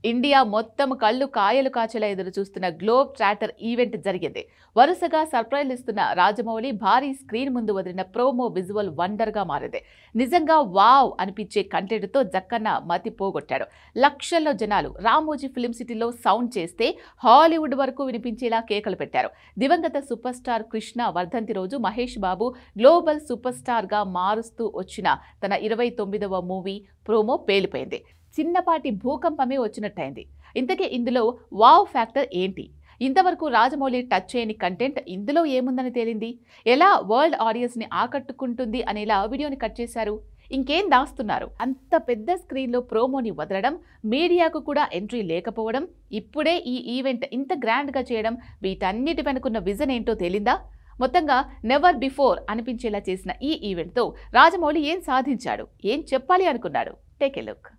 India మొత్తం కళ్ళు కాయలు కాచేలా ఎదురు చూస్తున్న గ్లోబ్ ట్రాటర్ ఈవెంట్ జరిగింది. వరుసగా సర్ప్రైజ్లు ఇస్తున్న రాజమౌళి భారీ స్క్రీన్ ముందు వదిలిన ప్రోమో విజువల్ వండర్గా మారింది. నిజంగా వావ్ అనిపించే కంటెంట్తో జక్కన్న మతి పోగొట్టాడు. లక్షల్లో జనాలు రామోజీ ఫిల్మ్ సిటీలో సౌండ్ చేస్తే హాలీవుడ్ వరకు వినిపించేలా కేకలు పెట్టారు. దివంగత సూపర్ స్టార్ కృష్ణ వర్ధంతి రోజు మహేష్ బాబు గ్లోబల్ సూపర్ స్టార్గా మారుస్తూ వచ్చిన తన 29వ మూవీ ప్రోమో పేలిపోయింది. చిన్నపాటి భూకంపమే వచ్చినట్టయింది. ఇంతకీ ఇందులో వావ్ ఫ్యాక్టర్ ఏంటి? ఇంతవరకు రాజమౌళి టచ్ చేయని కంటెంట్ ఇందులో ఏముందని తేలింది? ఎలా వరల్డ్ ఆడియన్స్ని ఆకట్టుకుంటుంది అనేలా వీడియోని కట్ చేశారు. ఇంకేం దాస్తున్నారు? అంత పెద్ద స్క్రీన్లో ప్రోమోని వదలడం, మీడియాకు కూడా ఎంట్రీ లేకపోవడం, ఇప్పుడే ఈ ఈవెంట్ ఇంత గ్రాండ్గా చేయడం, వీటన్నిటి వెనుకున్న విజన్ ఏంటో తేలిందా? మొత్తంగా నెవర్ బిఫోర్ అనిపించేలా చేసిన ఈ ఈవెంట్తో రాజమౌళి ఏం సాధించాడు, ఏం చెప్పాలి అనుకున్నాడు? Take a look.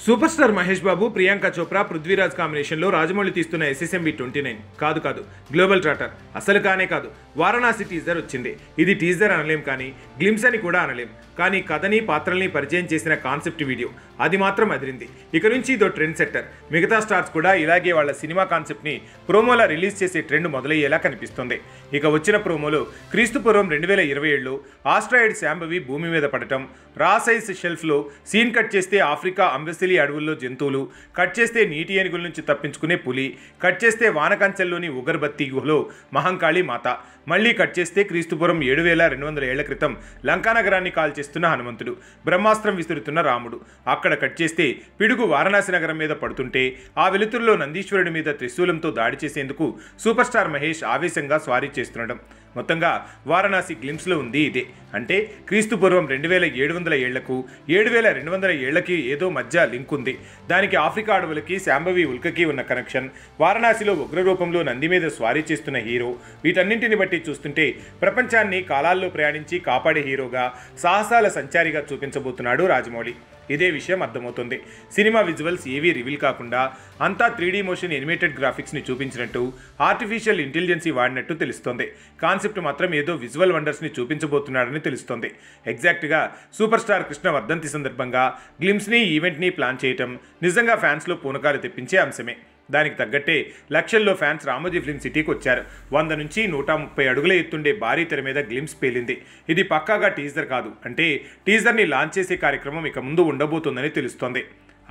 Super star Mahesh Babu, Priyanka Chopra, Prithviraj కాంబినేషన్లో రాజమౌళి తీస్తున్న SSMB 29 కాదు గ్లోబల్ ట్రాటర్ అసలు కానే కాదు. వారణాసి టీజర్ వచ్చింది. ఇది టీజర్ అనలేం, కానీ గ్లిమ్స్ అని కూడా అనలేం. కానీ కథని పాత్రల్ని పరిచయం చేసిన కాన్సెప్ట్ వీడియో అది మాత్రం అదిరింది. ఇక నుంచి ఇదో ట్రెండ్ సెట్టర్. మిగతా స్టార్స్ కూడా ఇలాగే వాళ్ళ సినిమా కాన్సెప్ట్ని ప్రోమోలా రిలీజ్ చేసే ట్రెండ్ మొదలయ్యేలా కనిపిస్తుంది. ఇక వచ్చిన ప్రోమోలో క్రీస్తుపూర్వం 2027లో ఆస్ట్రాయిడ్ శాంభవి భూమి మీద పడటం, రా సైజ్ షెల్ఫ్లో సీన్ కట్ చేస్తే ఆఫ్రికా అంబెసిలి అడవుల్లో జంతువులు, కట్ చేస్తే నీటి ఏనుగుల నుంచి తప్పించుకునే పులి, కట్ చేస్తే వానకంచెల్లోని ఉగర్బత్తి గుహలో మహంకాళి మాత, మళ్లీ కట్ చేస్తే క్రీస్తుపురం 7200 ఏళ్ల క్రితం లంకా నగరాన్ని కాల్చేస్తున్న హనుమంతుడు, బ్రహ్మాస్త్రం విసురుతున్న రాముడు, అక్కడ కట్ చేస్తే పిడుగు వారణాసి నగరం మీద పడుతుంటే ఆ వెలుతురులో నందీశ్వరుడి మీద త్రిశూలంతో దాడి చేసేందుకు సూపర్ స్టార్ మహేష్ ఆవేశంగా స్వారీ చేస్తుండడం. మొత్తంగా వారణాసి గ్లిమ్స్లో ఉంది ఇదే. అంటే క్రీస్తుపూర్వం 2700 ఏళ్లకు 7200 ఏళ్లకి ఏదో మధ్య లింక్ ఉంది. దానికి ఆఫ్రికా అడవులకి శాంభవి ఉల్కకి ఉన్న కనెక్షన్, వారణాసిలో ఉగ్రరూపంలో నంది మీద స్వారీ చేస్తున్న హీరో, వీటన్నింటిని బట్టి చూస్తుంటే ప్రపంచాన్ని కాలాల్లో ప్రయాణించి కాపాడే హీరోగా, సాహసాల సంచారిగా చూపించబోతున్నాడు రాజమౌళి. ఇదే విషయం అర్థమవుతుంది. సినిమా విజువల్స్ ఏవీ రివీల్ కాకుండా అంతా 3D మోషన్ ఎనిమేటెడ్ గ్రాఫిక్స్ని చూపించినట్టు, ఆర్టిఫిషియల్ ఇంటెలిజెన్సీ వాడినట్టు తెలుస్తోంది. కాన్సెప్ట్ మాత్రం ఏదో విజువల్ వండర్స్ని చూపించబోతున్నాడని తెలుస్తోంది. ఎగ్జాక్ట్గా సూపర్ స్టార్ కృష్ణ వర్ధంతి సందర్భంగా గ్లిమ్స్ని ఈవెంట్ని ప్లాన్ చేయటం నిజంగా ఫ్యాన్స్లో పూనకాలు తెప్పించే అంశమే. దానికి తగ్గట్టే లక్షల్లో ఫ్యాన్స్ రామోజీ ఫిల్మ్ సిటీకి వచ్చారు. 100 నుంచి 130 అడుగుల ఎత్తుండే భారీ తెర మీద గ్లిమ్స్ పేలింది. ఇది పక్కాగా టీజర్ కాదు, అంటే టీజర్ని లాంచ్ చేసే కార్యక్రమం ఇక ముందు ఉండబోతుందని తెలుస్తోంది.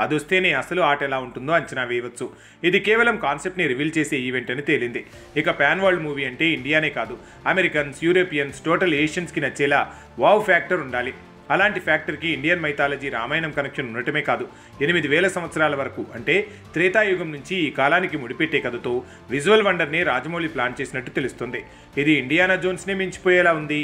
అదొస్తేనే అసలు ఆట ఎలా ఉంటుందో అంచనా వేయవచ్చు. ఇది కేవలం కాన్సెప్ట్ని రివీల్ చేసే ఈవెంట్ అని తేలింది. ఇక పాన్ వరల్డ్ మూవీ అంటే ఇండియానే కాదు, అమెరికన్స్, యూరోపియన్స్, టోటల్ ఏషియన్స్కి నచ్చేలా వావ్ ఫ్యాక్టర్ ఉండాలి. అలాంటి ఫ్యాక్టర్కి ఇండియన్ మైథాలజీ, రామాయణం కనెక్షన్ ఉండటమే కాదు, 8000 సంవత్సరాల వరకు అంటే త్రేతాయుగం నుంచి ఈ కాలానికి ముడిపెట్టే కథతో విజువల్ వండర్ని రాజమౌళి ప్లాన్ చేసినట్టు తెలుస్తుంది. ఇది ఇండియానా జోన్స్నే మించిపోయేలా ఉంది.